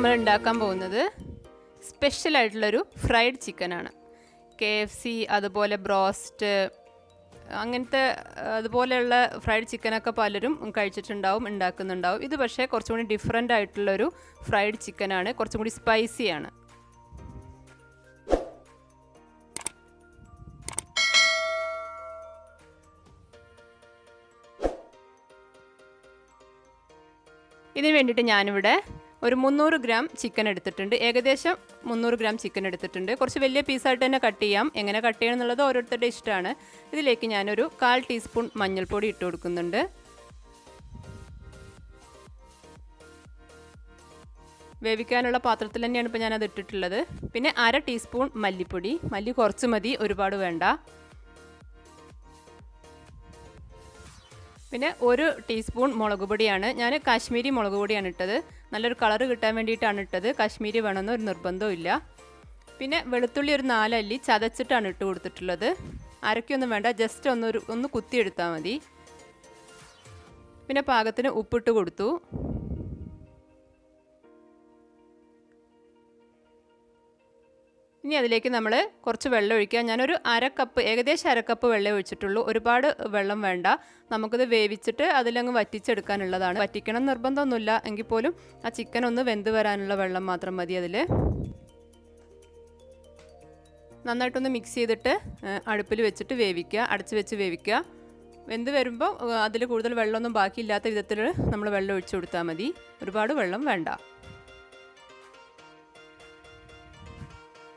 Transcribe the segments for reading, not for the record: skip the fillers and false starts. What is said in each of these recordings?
നമ്മൾ ഉണ്ടാക്കാൻ പോകുന്നത് സ്പെഷ്യൽ ആയിട്ടുള്ളൊരു ഫ്രൈഡ് ചിക്കനാണ്. KFC അതുപോലെ ബ്രോസ്റ്റ് അങ്ങനത്തെ അതുപോലെയുള്ള ഫ്രൈഡ് ചിക്കനൊക്കെ പലരും കഴിച്ചിട്ടുണ്ടാവും, ഉണ്ടാക്കുന്നുണ്ടാവും. ഇത് പക്ഷേ കുറച്ചും കൂടി ഡിഫറെൻ്റ് ആയിട്ടുള്ളൊരു ഫ്രൈഡ് ചിക്കനാണ്, കുറച്ചും കൂടി സ്പൈസിയാണ്. ഇതിന് വേണ്ടിയിട്ട് ഞാനിവിടെ ഒരു 300 ഗ്രാം ചിക്കൻ എടുത്തിട്ടുണ്ട്. ഏകദേശം 300 ഗ്രാം ചിക്കൻ എടുത്തിട്ടുണ്ട്. കുറച്ച് വലിയ പീസായിട്ട് തന്നെ കട്ട് ചെയ്യാം. എങ്ങനെ കട്ട് ചെയ്യണം എന്നുള്ളത് ഓരോരുത്തരുടെ ഇഷ്ടമാണ്. ഇതിലേക്ക് ഞാനൊരു 1/4 ടീസ്പൂൺ മഞ്ഞൾപ്പൊടി ഇട്ട് കൊടുക്കുന്നുണ്ട്. വേവിക്കാനുള്ള പാത്രത്തിൽ തന്നെയാണ് ഇപ്പോൾ ഞാനത് ഇട്ടിട്ടുള്ളത്. പിന്നെ 1/2 ടീസ്പൂൺ മല്ലിപ്പൊടി. മല്ലി കുറച്ച് മതി, ഒരുപാട് വേണ്ട. പിന്നെ 1 ടീസ്പൂൺ മുളക് പൊടിയാണ്. ഞാൻ കാശ്മീരി മുളക് പൊടിയാണ് ഇട്ടത്. നല്ലൊരു കളറ് കിട്ടാൻ വേണ്ടിയിട്ടാണ് ഇട്ടത്. കാശ്മീരി വേണമെന്ന് ഒരു നിർബന്ധവും ഇല്ല. പിന്നെ വെളുത്തുള്ളി ഒരു 4 അല്ലി ചതച്ചിട്ടാണ് ഇട്ട് കൊടുത്തിട്ടുള്ളത്. അരക്കൊന്നും വേണ്ട, ജസ്റ്റ് ഒന്ന് കുത്തിയെടുത്താൽ മതി. പിന്നെ പാകത്തിന് ഉപ്പിട്ട് കൊടുത്തു. ഇനി അതിലേക്ക് നമ്മൾ കുറച്ച് വെള്ളം ഒഴിക്കുക. ഞാനൊരു ഏകദേശം 1/2 കപ്പ് വെള്ളം ഒഴിച്ചിട്ടുള്ളൂ. ഒരുപാട് വെള്ളം വേണ്ട. നമുക്കിത് വേവിച്ചിട്ട് അതിലങ്ങ് വറ്റിച്ചെടുക്കാനുള്ളതാണ്. വറ്റിക്കണം നിർബന്ധമൊന്നുമില്ല, എങ്കിൽ പോലും ആ ചിക്കൻ ഒന്ന് വെന്ത് വരാനുള്ള വെള്ളം മാത്രം മതി. അതിൽ നന്നായിട്ടൊന്ന് മിക്സ് ചെയ്തിട്ട് അടുപ്പിൽ വെച്ചിട്ട് വേവിക്കുക, അടച്ച് വെച്ച് വേവിക്കുക. വെന്ത് വരുമ്പോൾ അതിൽ കൂടുതൽ വെള്ളമൊന്നും ബാക്കിയില്ലാത്ത വിധത്തിൽ നമ്മൾ വെള്ളം ഒഴിച്ചു കൊടുത്താൽ മതി. ഒരുപാട് വെള്ളം വേണ്ട.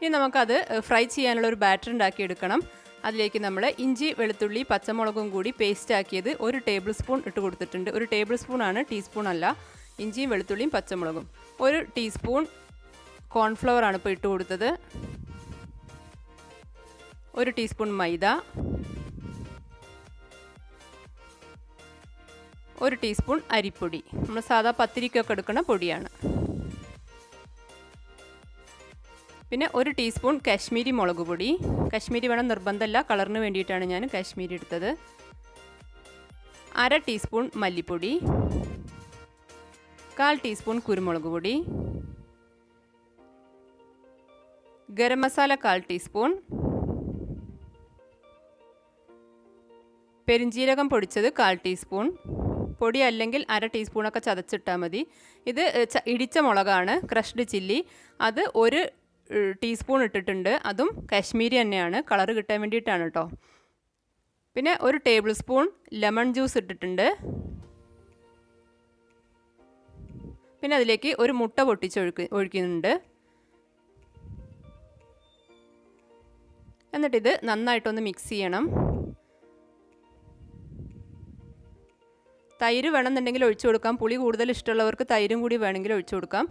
ഇനി നമുക്കത് ഫ്രൈ ചെയ്യാനുള്ള ഒരു ബാറ്റർ ഉണ്ടാക്കിയെടുക്കണം. അതിലേക്ക് നമ്മൾ ഇഞ്ചി വെളുത്തുള്ളി പച്ചമുളകും കൂടി പേസ്റ്റ് ആക്കിയത് 1 ടേബിൾ സ്പൂൺ ഇട്ട് കൊടുത്തിട്ടുണ്ട്. 1 ടേബിൾ സ്പൂണാണ്, ടീസ്പൂൺ അല്ല. ഇഞ്ചിയും വെളുത്തുള്ളിയും പച്ചമുളകും. 1 ടീസ്പൂൺ കോൺഫ്ലവർ ആണ് ഇപ്പോൾ ഇട്ട് കൊടുത്തത്. 1 ടീസ്പൂൺ മൈദ, 1 ടീസ്പൂൺ അരിപ്പൊടി. നമ്മൾ സാധാ പത്തിരിക്കൊക്കെ എടുക്കുന്ന പൊടിയാണ്. പിന്നെ 1 ടീസ്പൂൺ കാശ്മീരി മുളക് പൊടി. കാശ്മീരി വേണം നിർബന്ധമല്ല, കളറിന് വേണ്ടിയിട്ടാണ് ഞാൻ കാശ്മീരി എടുത്തത്. 1/2 ടീസ്പൂൺ മല്ലിപ്പൊടി, 1/4 ടീസ്പൂൺ കുരുമുളക് പൊടി, ഗരം മസാല 1/4 ടീസ്പൂൺ, പെരിഞ്ജീരകം പൊടിച്ചത് 1/4 ടീസ്പൂൺ. പൊടി അല്ലെങ്കിൽ 1/2 ടീസ്പൂണൊക്കെ ചതച്ചിട്ടാൽ മതി. ഇത് ഇടിച്ച മുളകാണ്, ക്രഷ്ഡ് ചില്ലി. അത് 1 ടീസ്പൂൺ ഇട്ടിട്ടുണ്ട്. അതും കാശ്മീരി തന്നെയാണ്, കളറ് കിട്ടാൻ വേണ്ടിയിട്ടാണ് കേട്ടോ. പിന്നെ 1 ടേബിൾ സ്പൂൺ ലെമൺ ജ്യൂസ് ഇട്ടിട്ടുണ്ട്. പിന്നെ അതിലേക്ക് 1 മുട്ട ഒഴിക്കുന്നുണ്ട്. എന്നിട്ടിത് നന്നായിട്ടൊന്ന് മിക്സ് ചെയ്യണം. തൈര് വേണമെന്നുണ്ടെങ്കിൽ ഒഴിച്ചു കൊടുക്കാം. പുളി കൂടുതൽ ഇഷ്ടമുള്ളവർക്ക് തൈരും കൂടി വേണമെങ്കിൽ ഒഴിച്ചു കൊടുക്കാം.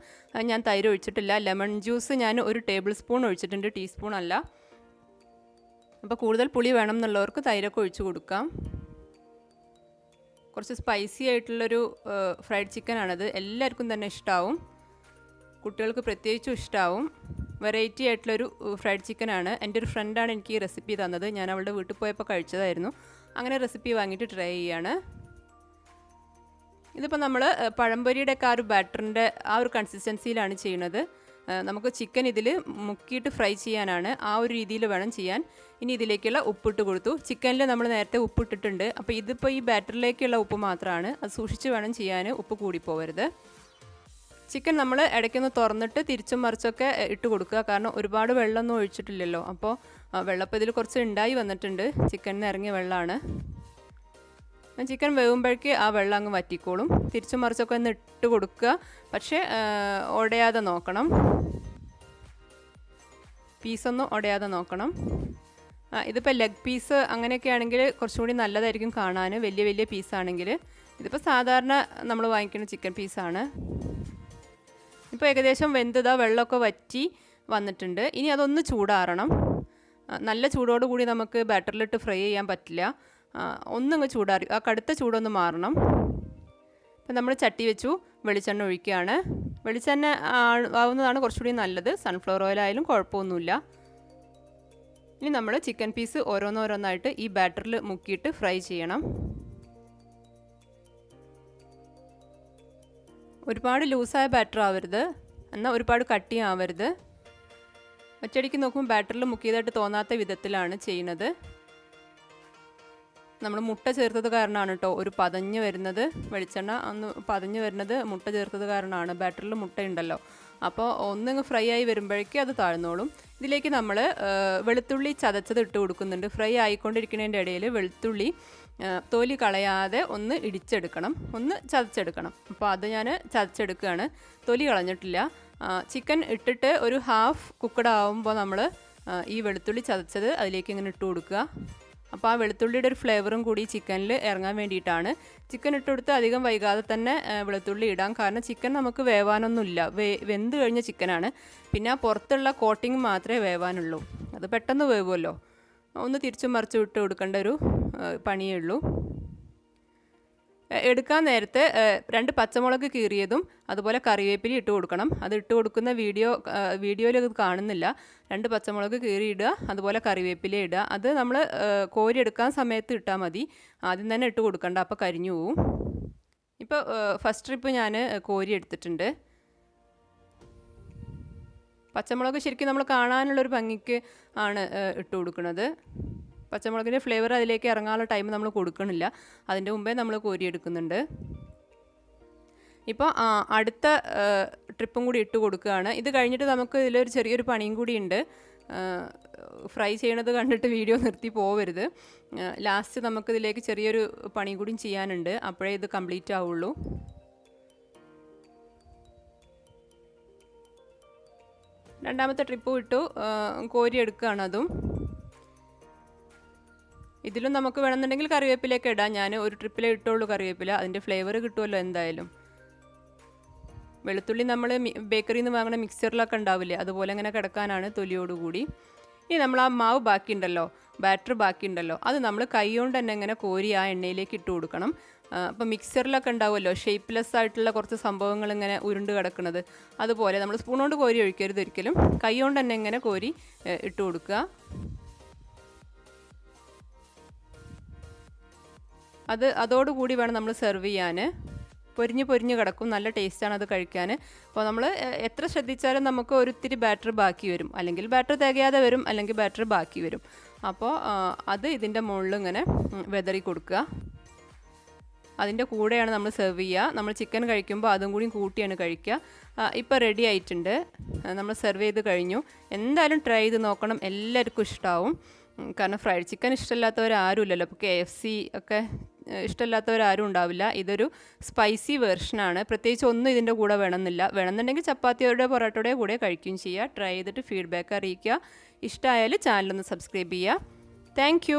ഞാൻ തൈര് ഒഴിച്ചിട്ടില്ല. ലെമൺ ജ്യൂസ് ഞാൻ 1 ടേബിൾ സ്പൂൺ ഒഴിച്ചിട്ടുണ്ട്, ടീസ്പൂൺ അല്ല. അപ്പോൾ കൂടുതൽ പുളി വേണം എന്നുള്ളവർക്ക് തൈരൊക്കെ ഒഴിച്ചു കൊടുക്കാം. കുറച്ച് സ്പൈസി ആയിട്ടുള്ളൊരു ഫ്രൈഡ് ചിക്കനാണത്. എല്ലാവർക്കും തന്നെ ഇഷ്ടമാവും, കുട്ടികൾക്ക് പ്രത്യേകിച്ചും ഇഷ്ടമാവും. വെറൈറ്റി ആയിട്ടുള്ളൊരു ഫ്രൈഡ് ചിക്കനാണ്. എൻ്റെ ഒരു ഫ്രണ്ടാണ് എനിക്ക് ഈ റെസിപ്പി തന്നത്. ഞാൻ അവളുടെ വീട്ടിൽ പോയപ്പോൾ കഴിച്ചതായിരുന്നു. അങ്ങനെ റെസിപ്പി വാങ്ങിയിട്ട് ട്രൈ ചെയ്യാണ്. ഇതിപ്പോൾ നമ്മൾ പഴംപൊരിയുടെയൊക്കെ ആ ഒരു ബാറ്ററിൻ്റെ ആ ഒരു കൺസിസ്റ്റൻസിയിലാണ് ചെയ്യുന്നത്. നമുക്ക് ചിക്കൻ ഇതിൽ മുക്കിയിട്ട് ഫ്രൈ ചെയ്യാനാണ്. ആ ഒരു രീതിയിൽ വേണം ചെയ്യാൻ. ഇനി ഇതിലേക്കുള്ള ഉപ്പിട്ട് കൊടുത്തു. ചിക്കനിൽ നമ്മൾ നേരത്തെ ഉപ്പിട്ടിട്ടുണ്ട്. അപ്പോൾ ഇതിപ്പോൾ ഈ ബാറ്ററിലേക്കുള്ള ഉപ്പ് മാത്രമാണ്. അത് സൂക്ഷിച്ച് വേണം ചെയ്യാൻ, ഉപ്പ് കൂടിപ്പോവരുത്. ചിക്കൻ നമ്മൾ ഇടയ്ക്കൊന്ന് തുറന്നിട്ട് തിരിച്ചും മറിച്ചൊക്കെ ഇട്ട് കൊടുക്കുക. കാരണം ഒരുപാട് വെള്ളമൊന്നും ഒഴിച്ചിട്ടില്ലല്ലോ. അപ്പോൾ വെള്ളപ്പം ഇതിൽ കുറച്ച് ഉണ്ടായി വന്നിട്ടുണ്ട്. ചിക്കനിൽ നിന്ന് ഇറങ്ങിയ വെള്ളമാണ്. ചിക്കൻ വേവുമ്പോഴേക്ക് ആ വെള്ളം അങ്ങ് വറ്റിക്കോളും. തിരിച്ചും മറിച്ചൊക്കെ ഒന്ന് ഇട്ട് കൊടുക്കുക. പക്ഷേ ഉടയാതെ നോക്കണം, പീസൊന്നും ഉടയാതെ നോക്കണം. ഇതിപ്പോൾ ലെഗ് പീസ് അങ്ങനെയൊക്കെ ആണെങ്കിൽ കുറച്ചും കൂടി നല്ലതായിരിക്കും കാണാൻ, വലിയ വലിയ പീസാണെങ്കിൽ. ഇതിപ്പോൾ സാധാരണ നമ്മൾ വാങ്ങിക്കുന്ന ചിക്കൻ പീസാണ്. ഇപ്പോൾ ഏകദേശം വെന്തതാ, വെള്ളമൊക്കെ വറ്റി വന്നിട്ടുണ്ട്. ഇനി അതൊന്ന് ചൂടാറണം. നല്ല ചൂടോടുകൂടി നമുക്ക് ബാറ്ററിലിട്ട് ഫ്രൈ ചെയ്യാൻ പറ്റില്ല. ഒന്നങ്ങ് ചൂടാറി, ആ കടുത്ത ചൂടൊന്ന് മാറണം. ഇപ്പം നമ്മൾ ചട്ടി വെച്ചു, വെളിച്ചെണ്ണ ഒഴിക്കുകയാണ്. വെളിച്ചെണ്ണ ആവുന്നതാണ് കുറച്ചുകൂടി നല്ലത്. സൺഫ്ലവർ ഓയിൽ ആയാലും കുഴപ്പമൊന്നുമില്ല. ഇനി നമ്മൾ ചിക്കൻ പീസ് ഓരോന്നോരോന്നായിട്ട് ഈ ബാറ്ററിൽ മുക്കിയിട്ട് ഫ്രൈ ചെയ്യണം. ഒരുപാട് ലൂസായ ബാറ്റർ ആവരുത്, എന്നാൽ ഒരുപാട് കട്ടിയാവരുത്. ഒറ്റയടിക്ക് നോക്കുമ്പോൾ ബാറ്ററിൽ മുക്കിയതായിട്ട് തോന്നാത്ത വിധത്തിലാണ് ചെയ്യുന്നത്. നമ്മൾ മുട്ട ചേർത്തത് കാരണമാണ് കേട്ടോ ഒരു പതഞ്ഞ് വരുന്നത്. വെളിച്ചെണ്ണ ഒന്ന് പതഞ്ഞ് വരുന്നത് മുട്ട ചേർത്തത് കാരണമാണ്. ബാറ്ററിൽ മുട്ട ഉണ്ടല്ലോ. അപ്പോൾ ഒന്നിങ്ങ് ഫ്രൈ ആയി വരുമ്പോഴേക്കും അത് താഴ്ന്നോളും. ഇതിലേക്ക് നമ്മൾ വെളുത്തുള്ളി ചതച്ചത് ഇട്ട് കൊടുക്കുന്നുണ്ട്. ഫ്രൈ ആയിക്കൊണ്ടിരിക്കുന്നതിൻ്റെ ഇടയിൽ വെളുത്തുള്ളി തൊലി കളയാതെ ഒന്ന് ഇടിച്ചെടുക്കണം, ഒന്ന് ചതച്ചെടുക്കണം. അപ്പോൾ അത് ഞാൻ ചതച്ചെടുക്കുകയാണ്, തൊലി കളഞ്ഞിട്ടില്ല. ചിക്കൻ ഇട്ടിട്ട് ഒരു ഹാഫ് കുക്കഡ് ആവുമ്പോൾ നമ്മൾ ഈ വെളുത്തുള്ളി ചതച്ചത് അതിലേക്ക് ഇങ്ങനെ ഇട്ട് കൊടുക്കുക. അപ്പോൾ ആ വെളുത്തുള്ളിയുടെ ഒരു ഫ്ലേവറും കൂടി ചിക്കനിൽ ഇറങ്ങാൻ വേണ്ടിയിട്ടാണ്. ചിക്കൻ ഇട്ട് കൊടുത്ത് അധികം വൈകാതെ തന്നെ വെളുത്തുള്ളി ഇടാം. കാരണം ചിക്കൻ നമുക്ക് വേവാനൊന്നുമില്ല, വെന്ത് കഴിഞ്ഞ ചിക്കനാണ്. പിന്നെ ആ പുറത്തുള്ള കോട്ടിങ് മാത്രമേ വേവാനുള്ളൂ. അത് പെട്ടെന്ന് വേവുമല്ലോ. ഒന്ന് തിരിച്ചും മറിച്ചും ഇട്ട് കൊടുക്കേണ്ട ഒരു പണിയേ ഉള്ളൂ. എടുക്കാൻ നേരത്തെ 2 പച്ചമുളക് കീറിയതും അതുപോലെ കറിവേപ്പില ഇട്ട് കൊടുക്കണം. അത് ഇട്ട് കൊടുക്കുന്ന വീഡിയോയിൽ അത് കാണുന്നില്ല. 2 പച്ചമുളക് കീറി ഇടുക, അതുപോലെ കറിവേപ്പില ഇടുക. അത് നമ്മൾ കോരി എടുക്കാൻ സമയത്ത് ഇട്ടാൽ മതി, ആദ്യം തന്നെ ഇട്ട് കൊടുക്കണ്ട, അപ്പോൾ കരിഞ്ഞു പോവും. ഇപ്പോൾ ഫസ്റ്റ് ട്രിപ്പ് ഞാൻ കോരി എടുത്തിട്ടുണ്ട്. പച്ചമുളക് ശരിക്കും നമ്മൾ കാണാനുള്ളൊരു ഭംഗിക്ക് ആണ് ഇട്ട് കൊടുക്കുന്നത്. പച്ചമുളകിൻ്റെ ഫ്ലേവർ അതിലേക്ക് ഇറങ്ങാനുള്ള ടൈം നമ്മൾ കൊടുക്കണില്ല, അതിൻ്റെ മുമ്പേ നമ്മൾ കോരിയെടുക്കുന്നുണ്ട്. ഇപ്പോൾ അടുത്ത ട്രിപ്പും കൂടി ഇട്ട് കൊടുക്കുകയാണ്. ഇത് കഴിഞ്ഞിട്ട് നമുക്ക് ഇതിലൊരു ചെറിയൊരു പണിയും കൂടി ഉണ്ട്. ഫ്രൈ ചെയ്യണത് കണ്ടിട്ട് വീഡിയോ നിർത്തി പോവരുത്. ലാസ്റ്റ് നമുക്കിതിലേക്ക് ചെറിയൊരു പണിയും കൂടി ചെയ്യാനുണ്ട്, അപ്പോഴേ ഇത് കംപ്ലീറ്റ് ആവുള്ളൂ. രണ്ടാമത്തെ ട്രിപ്പ് ഇട്ടു, കോരി എടുക്കുകയാണ് അതും. ഇതിലും നമുക്ക് വേണമെന്നുണ്ടെങ്കിൽ കറിവേപ്പിലേക്ക് ഇടാം. ഞാൻ ഒരു ട്രിപ്പിലേ ഇട്ടുള്ളൂ കറിവേപ്പില, അതിൻ്റെ ഫ്ലേവർ കിട്ടുമല്ലോ എന്തായാലും. വെളുത്തുള്ളി നമ്മൾ ബേക്കറിയിൽ നിന്ന് വാങ്ങുന്ന മിക്സറിലൊക്കെ ഉണ്ടാവില്ലേ, അതുപോലെ അങ്ങനെ കിടക്കാനാണ് തൊലിയോടുകൂടി. ഇനി നമ്മൾ ആ മാവ് ബാക്കിയുണ്ടല്ലോ, ബാറ്റർ ബാക്കിയുണ്ടല്ലോ, അത് നമ്മൾ കൈ കൊണ്ട് തന്നെ ഇങ്ങനെ കോരി ആ എണ്ണയിലേക്ക് ഇട്ട് കൊടുക്കണം. അപ്പോൾ മിക്സറിലൊക്കെ ഉണ്ടാവുമല്ലോ ഷേപ്പ്ലെസ് ആയിട്ടുള്ള കുറച്ച് സംഭവങ്ങൾ ഇങ്ങനെ ഉരുണ്ട് കിടക്കുന്നത്, അതുപോലെ നമ്മൾ സ്പൂൺ കൊണ്ട് കോരി ഒഴിക്കരുത് ഒരിക്കലും, കൈ കൊണ്ട് തന്നെ ഇങ്ങനെ കോരി ഇട്ട് കൊടുക്കുക. അതോടുകൂടി വേണം നമ്മൾ സെർവ് ചെയ്യാൻ. പൊരിഞ്ഞ് കിടക്കും, നല്ല ടേസ്റ്റാണ് അത് കഴിക്കാൻ. അപ്പോൾ നമ്മൾ എത്ര ശ്രദ്ധിച്ചാലും നമുക്ക് ഒരിത്തിരി ബാറ്റർ ബാക്കി വരും, അല്ലെങ്കിൽ ബാറ്റർ തികയാതെ വരും, അല്ലെങ്കിൽ ബാറ്റർ ബാക്കി വരും. അപ്പോൾ അത് ഇതിൻ്റെ മുകളിൽ ഇങ്ങനെ വെതറി കൊടുക്കുക. അതിൻ്റെ കൂടെയാണ് നമ്മൾ സെർവ് ചെയ്യുക. നമ്മൾ ചിക്കൻ കഴിക്കുമ്പോൾ അതും കൂടി കൂട്ടിയാണ് കഴിക്കുക. ഇപ്പോൾ റെഡി ആയിട്ടുണ്ട്, നമ്മൾ സെർവ് ചെയ്ത് കഴിഞ്ഞു. എന്തായാലും ട്രൈ ചെയ്ത് നോക്കണം, എല്ലാവർക്കും ഇഷ്ടമാവും. കാരണം ഫ്രൈഡ് ചിക്കൻ ഇഷ്ടമില്ലാത്തവരാരും ഇല്ലല്ലോ. അപ്പോൾ KFC ഒക്കെ ഇഷ്ടമില്ലാത്തവരാരും ഉണ്ടാവില്ല. ഇതൊരു സ്പൈസി വേർഷനാണ്. പ്രത്യേകിച്ച് ഒന്നും ഇതിൻ്റെ കൂടെ വേണമെന്നുണ്ടെങ്കിൽ ചപ്പാത്തിയുടെ പൊറോട്ടയുടെ കൂടെ കഴിക്കുകയും ചെയ്യുക. ട്രൈ ചെയ്തിട്ട് ഫീഡ്ബാക്ക് അറിയിക്കുക. ഇഷ്ടമായാൽ ചാനലൊന്ന് സബ്സ്ക്രൈബ് ചെയ്യുക. താങ്ക്